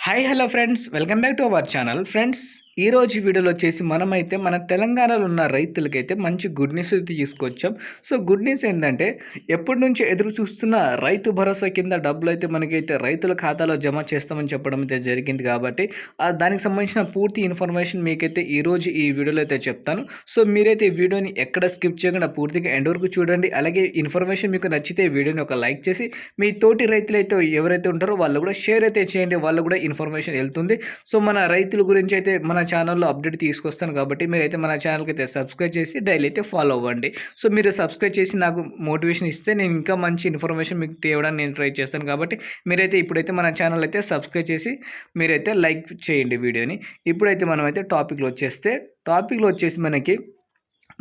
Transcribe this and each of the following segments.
Hi hello friends, welcome back to our channel. Friends, ఈరోజు వీడియోలో వచ్చేసి మనమైతే మన తెలంగాణలో ఉన్న రైతులకైతే మంచి గుడ్ న్యూస్ అయితే తీసుకొచ్చాం. సో గుడ్ న్యూస్ ఏంటంటే, ఎప్పటి నుంచి ఎదురు చూస్తున్న రైతు భరోసా కింద డబ్బులు అయితే మనకైతే రైతుల ఖాతాలో జమ చేస్తామని చెప్పడం అయితే జరిగింది. కాబట్టి దానికి సంబంధించిన పూర్తి ఇన్ఫర్మేషన్ మీకైతే ఈరోజు ఈ వీడియోలో అయితే చెప్తాను. సో మీరైతే ఈ వీడియోని ఎక్కడ స్కిప్ చేయకుండా పూర్తిగా ఎండ్ వరకు చూడండి. అలాగే ఇన్ఫర్మేషన్ మీకు నచ్చితే వీడియోని ఒక లైక్ చేసి మీ తోటి రైతులు అయితే ఎవరైతే ఉంటారో వాళ్ళు కూడా షేర్ అయితే చేయండి. వాళ్ళు కూడా ఇన్ఫర్మేషన్ వెళ్తుంది. సో మన రైతుల గురించి అయితే మన ఛానల్లో అప్డేట్ తీసుకొస్తాను. కాబట్టి మీరైతే మన ఛానల్కి అయితే సబ్స్క్రైబ్ చేసి డైలీ అయితే ఫాలో అవ్వండి. సో మీరు సబ్స్క్రైబ్ చేసి నాకు మోటివేషన్ ఇస్తే నేను ఇంకా మంచి ఇన్ఫర్మేషన్ మీకు తేవడానికి నేను ట్రై చేస్తాను. కాబట్టి మీరైతే ఇప్పుడైతే మన ఛానల్ అయితే సబ్స్క్రైబ్ చేసి మీరైతే లైక్ చేయండి వీడియోని. ఇప్పుడైతే మనమైతే టాపిక్లో వచ్చేసి మనకి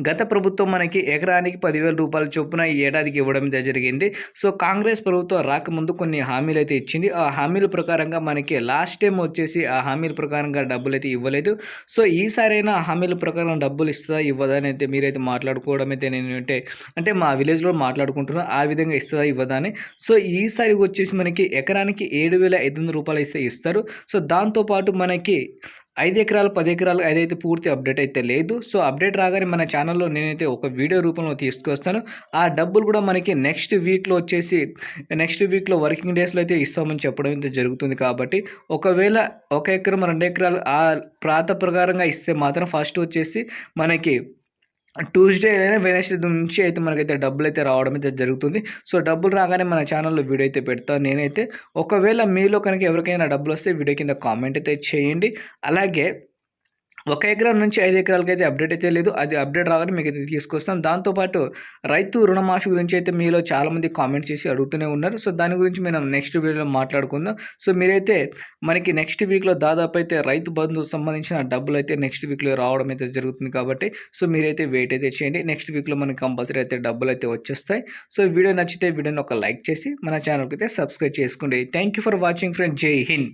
గత ప్రభుత్వం మనకి ఎకరానికి 10,000 రూపాయల చొప్పున ఈ ఏడాదికి ఇవ్వడం జరిగింది. సో కాంగ్రెస్ ప్రభుత్వం రాకముందు కొన్ని హామీలు అయితే ఇచ్చింది. ఆ హామీల ప్రకారంగా మనకి లాస్ట్ టైం వచ్చేసి ఆ హామీల ప్రకారంగా డబ్బులు అయితే ఇవ్వలేదు. సో ఈసారైనా హామీల ప్రకారం డబ్బులు ఇస్తుందా ఇవ్వదా అని అయితే మీరైతే మాట్లాడుకోవడం అయితే నేను అంటే మా విలేజ్లో మాట్లాడుకుంటున్నా, ఆ విధంగా ఇస్తుందా ఇవ్వదా అని. సో ఈసారి వచ్చేసి మనకి ఎకరానికి 7,500 రూపాయలు అయితే ఇస్తారు. సో దాంతోపాటు మనకి 5 ఎకరాలు 10 ఎకరాలు అదైతే పూర్తి అప్డేట్ అయితే లేదు. సో అప్డేట్ రాగానే మన ఛానల్లో నేనైతే ఒక వీడియో రూపంలో తీసుకొస్తాను. ఆ డబ్బులు కూడా మనకి నెక్స్ట్ వీక్లో వర్కింగ్ డేస్లో అయితే ఇస్తామని చెప్పడం అయితే జరుగుతుంది. కాబట్టి ఒకవేళ 1 ఎకరం 2 ఎకరాలు ఆ ప్రాంత ప్రకారంగా ఇస్తే మాత్రం ఫస్ట్ వచ్చేసి మనకి ట్యూస్డే లేదా వెడ్నెస్డే నుంచి అయితే మనకైతే డబ్బులు అయితే రావడం అయితే జరుగుతుంది. సో డబ్బులు రాగానే మన ఛానల్లో వీడియో అయితే పెడతాను నేనైతే. ఒకవేళ మీలో కనుక ఎవరికైనా డబ్బులు వస్తే వీడియో కింద కామెంట్ అయితే చేయండి. అలాగే 1 ఎకరం నుంచి 5 ఎకరాలకైతే అప్డేట్ అయితే లేదు. అది అప్డేట్ రాగానే మీకైతే తీసుకొస్తాను. దాంతోపాటు రైతు రుణమాఫీ గురించి అయితే మీలో చాలామంది కామెంట్ చేసి అడుగుతూనే ఉన్నారు. సో దాని గురించి మనం నెక్స్ట్ వీడియోలో మాట్లాడుకుందాం. సో మీరైతే మనకి నెక్స్ట్ వీక్లో దాదాపు అయితే రైతు బంధుకు సంబంధించిన డబ్బులు అయితే నెక్స్ట్ వీక్లో రావడం అయితే జరుగుతుంది. కాబట్టి సో మీరైతే వెయిట్ అయితే చేయండి. నెక్స్ట్ వీక్లో మనకి కంపల్సరీ అయితే డబ్బులు అయితే వచ్చేస్తాయి. సో వీడియో నచ్చితే వీడియోని ఒక లైక్ చేసి మన ఛానల్కి అయితే సబ్స్క్రైబ్ చేసుకోండి. Thank you for watching friend. జై హింద్.